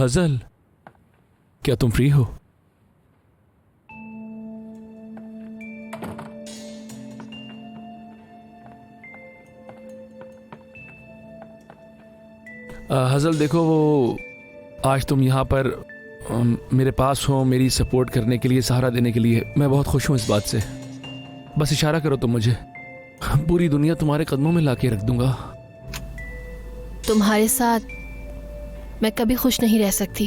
हजल, क्या तुम फ्री हो? हजल देखो, वो आज तुम यहाँ पर मेरे पास हो, मेरी सपोर्ट करने के लिए, सहारा देने के लिए। मैं बहुत खुश हूँ इस बात से। बस इशारा करो तुम मुझे, पूरी दुनिया तुम्हारे कदमों में लाके रख दूंगा। तुम्हारे साथ मैं कभी खुश नहीं रह सकती,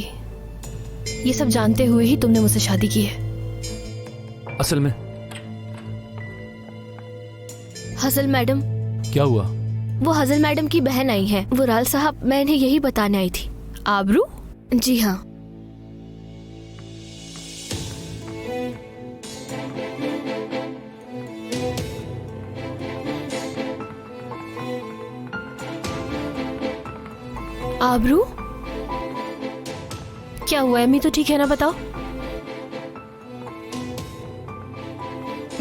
ये सब जानते हुए ही तुमने मुझसे शादी की है। असल में हसल मैडम। क्या हुआ? वो हसल मैडम की बहन आई है। वो राल साहब, मैं इन्हें यही बताने आई थी। आबरू? जी हाँ। आबरू, क्या हुआ? अम्मी तो ठीक है ना? बताओ।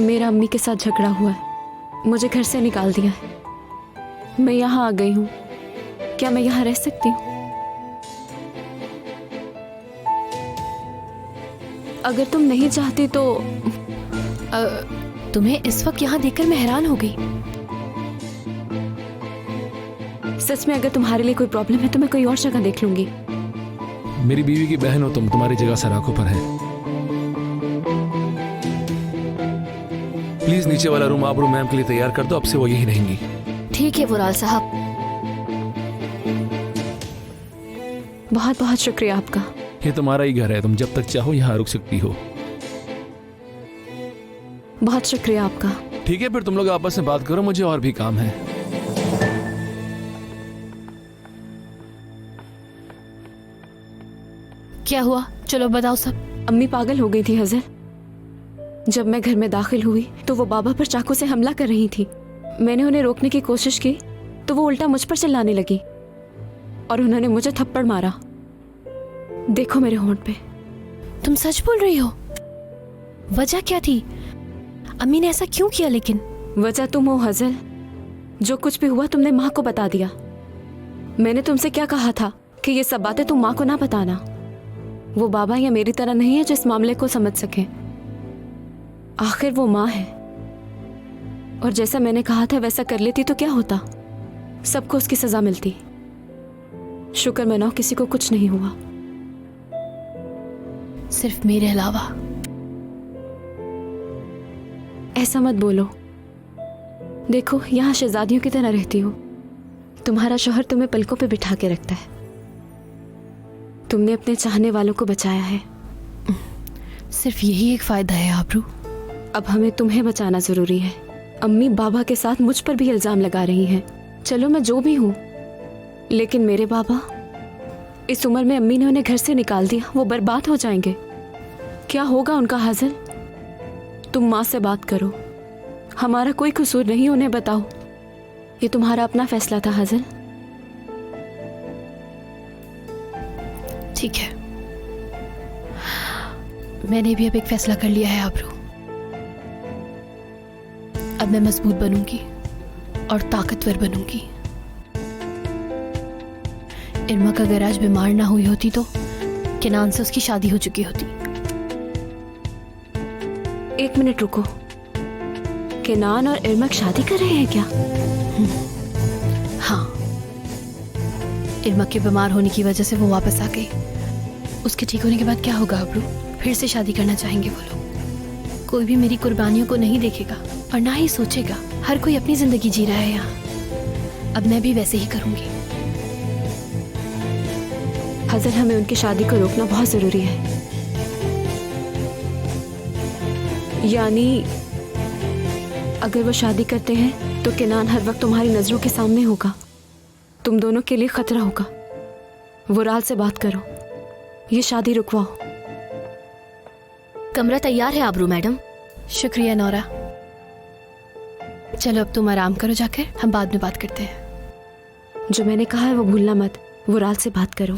मेरा अम्मी के साथ झगड़ा हुआ है, मुझे घर से निकाल दिया है। मैं यहाँ आ गई हूँ। क्या मैं यहाँ रह सकती हूँ? अगर तुम नहीं चाहती तो तुम्हें इस वक्त यहाँ देखकर मैं हैरान हो गई। सच में अगर तुम्हारे लिए कोई प्रॉब्लम है तो मैं कोई और जगह देख लूंगी। मेरी बीवी की बहन हो तुम, तुम्हारी जगह सराखों पर है। प्लीज नीचे वाला रूम आबरू मैम के लिए तैयार कर दो, अब से वो यही रहेंगी। ठीक है वुराल साहब। बहुत बहुत शुक्रिया आपका। ये तुम्हारा ही घर है, तुम जब तक चाहो यहाँ रुक सकती हो। बहुत शुक्रिया आपका। ठीक है, फिर तुम लोग आपस में बात करो, मुझे और भी काम है। क्या हुआ? चलो बताओ सब। अम्मी पागल हो गई थी हजर। जब मैं घर में दाखिल हुई तो वो बाबा पर चाकू से हमला कर रही थी। मैंने उन्हें रोकने की कोशिश की तो वो उल्टा मुझ पर चिल्लाने लगी और उन्होंने मुझे थप्पड़ मारा। देखो मेरे होंठ पे। तुम सच बोल रही हो? वजह क्या थी? अम्मी ने ऐसा क्यों किया? लेकिन वजह तुम हो हजल। जो कुछ भी हुआ तुमने माँ को बता दिया। मैंने तुमसे क्या कहा था कि ये सब बातें तुम माँ को ना बताना। वो बाबा या मेरी तरह नहीं है जो इस मामले को समझ सके। आखिर वो माँ है, और जैसा मैंने कहा था वैसा कर लेती तो क्या होता? सबको उसकी सजा मिलती। शुक्र मनाओ किसी को कुछ नहीं हुआ, सिर्फ मेरे अलावा। ऐसा मत बोलो। देखो यहाँ शहजादियों की तरह रहती हो। तुम्हारा शौहर तुम्हें पलकों पे बिठा के रखता है। तुमने अपने चाहने वालों को बचाया है। सिर्फ यही एक फायदा है आबरू। अब हमें तुम्हें बचाना जरूरी है। अम्मी बाबा के साथ मुझ पर भी इल्जाम लगा रही हैं। चलो मैं जो भी हूँ, लेकिन मेरे बाबा, इस उम्र में अम्मी ने उन्हें घर से निकाल दिया। वो बर्बाद हो जाएंगे। क्या होगा उनका हाजिर? तुम माँ से बात करो। हमारा कोई कसूर नहीं, उन्हें बताओ। ये तुम्हारा अपना फैसला था हाजिर। ठीक है, मैंने भी अब एक फैसला कर लिया है आबरू। अब मैं मजबूत बनूंगी और ताकतवर बनूंगी। इरमा का अगर आज बीमार ना हुई होती तो किनान से उसकी शादी हो चुकी होती। एक मिनट रुको। किनान और इरमा शादी कर रहे हैं क्या? हाँ, इरमा के बीमार होने की वजह से वो वापस आ गई। उसके ठीक होने के बाद क्या होगा आबरू? फिर से शादी करना चाहेंगे वो लोग। कोई भी मेरी कुर्बानियों को नहीं देखेगा और ना ही सोचेगा। हर कोई अपनी जिंदगी जी रहा है यहाँ। अब मैं भी वैसे ही करूंगी। हजर, हमें उनकी शादी को रोकना बहुत जरूरी है। यानी अगर वो शादी करते हैं तो किनान हर वक्त तुम्हारी नजरों के सामने होगा। तुम दोनों के लिए खतरा होगा। वो राल से बात करो, ये शादी रुकवाओ। कमरा तैयार है आबरू मैडम। शुक्रिया नौरा। चलो अब तुम आराम करो जाकर, हम बाद में बात करते हैं। जो मैंने कहा है वो भूलना मत। वो राल से बात करो।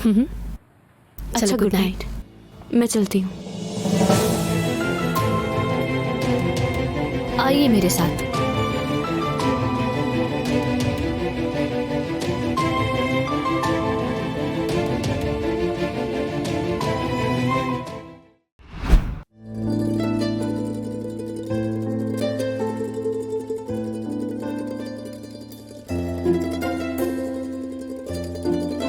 चलो गुड नाइट। मैं चलती हूँ। आइए मेरे साथ।